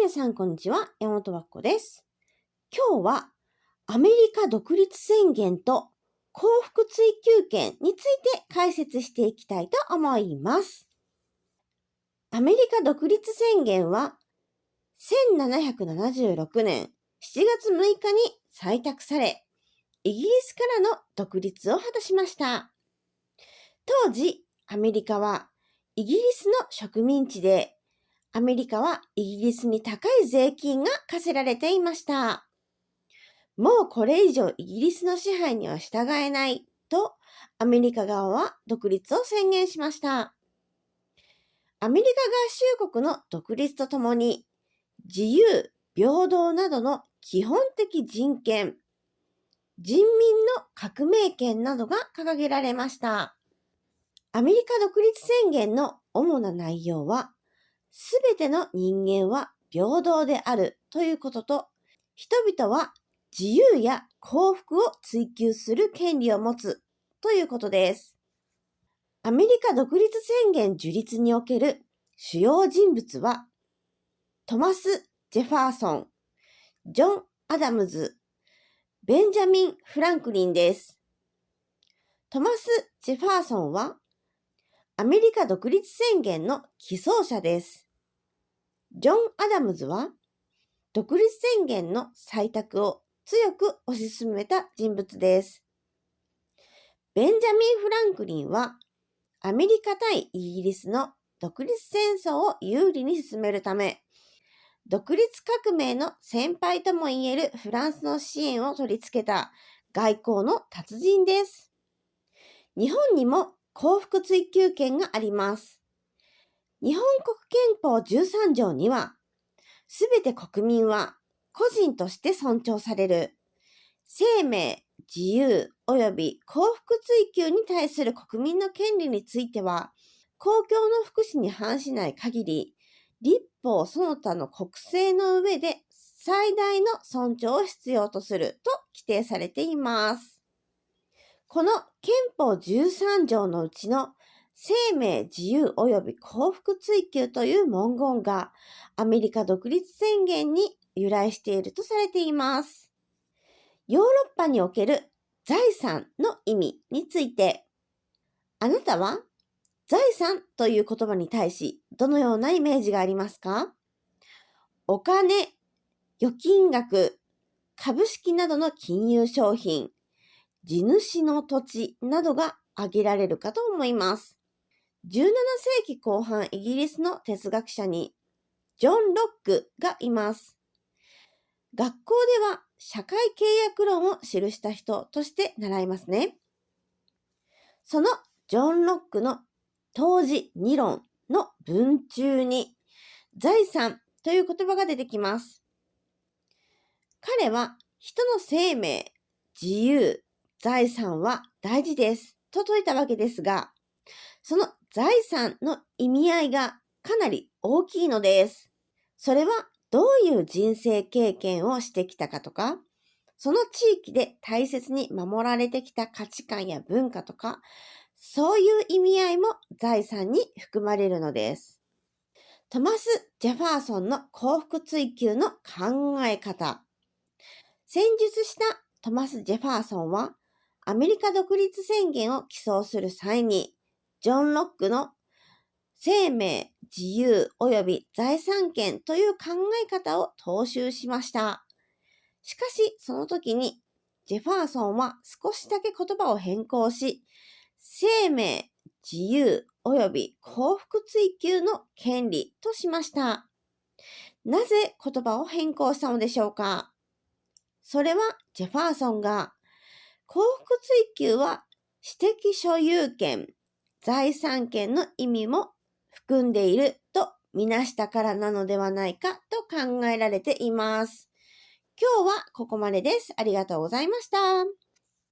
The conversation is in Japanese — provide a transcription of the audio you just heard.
皆さんこんにちは、山本和子です。今日はアメリカ独立宣言と幸福追求権について解説していきたいと思います。アメリカ独立宣言は1776年7月6日に採択され、イギリスからの独立を果たしました。当時、アメリカはイギリスの植民地で、アメリカはイギリスに高い税金が課せられていました。もうこれ以上イギリスの支配には従えないと、アメリカ側は独立を宣言しました。アメリカ合衆国の独立とともに、自由、平等などの基本的人権、人民の革命権などが掲げられました。アメリカ独立宣言の主な内容は、すべての人間は平等であるということと、人々は自由や幸福を追求する権利を持つということです。アメリカ独立宣言樹立における主要人物は、トマス・ジェファーソン、ジョン・アダムズ、ベンジャミン・フランクリンです。トマス・ジェファーソンは、アメリカ独立宣言の起草者です。ジョン・アダムズは、独立宣言の採択を強く推し進めた人物です。ベンジャミン・フランクリンは、アメリカ対イギリスの独立戦争を有利に進めるため、独立革命の先輩とも言えるフランスの支援を取り付けた外交の達人です。日本にも幸福追求権があります。日本国憲法13条には、すべて国民は個人として尊重される生命、自由及び幸福追求に対する国民の権利については、公共の福祉に反しない限り、立法その他の国政の上で最大の尊重を必要とすると規定されています。この憲法13条のうちの生命、自由及び幸福追求という文言がアメリカ独立宣言に由来しているとされています。ヨーロッパにおける財産の意味について、あなたは財産という言葉に対しどのようなイメージがありますか？お金、預金額、株式などの金融商品、地主の土地などが挙げられるかと思います。17世紀後半イギリスの哲学者にジョン・ロックがいます。学校では社会契約論を記した人として習いますね。そのジョン・ロックの当時理論の文中に財産という言葉が出てきます。彼は人の生命、自由、財産は大事ですと説いたわけですが、その財産の意味合いがかなり大きいのです。それはどういう人生経験をしてきたかとか、その地域で大切に守られてきた価値観や文化とか、そういう意味合いも財産に含まれるのです。トマス・ジェファーソンの幸福追求の考え方。戦術したトマス・ジェファーソンは、アメリカ独立宣言を起草する際に、ジョン・ロックの生命、自由及び財産権という考え方を踏襲しました。しかし、その時に、ジェファーソンは少しだけ言葉を変更し、生命、自由及び幸福追求の権利としました。なぜ言葉を変更したのでしょうか？それはジェファーソンが幸福追求は私的所有権、財産権の意味も含んでいるとみなしたからなのではないかと考えられています。今日はここまでです。ありがとうございました。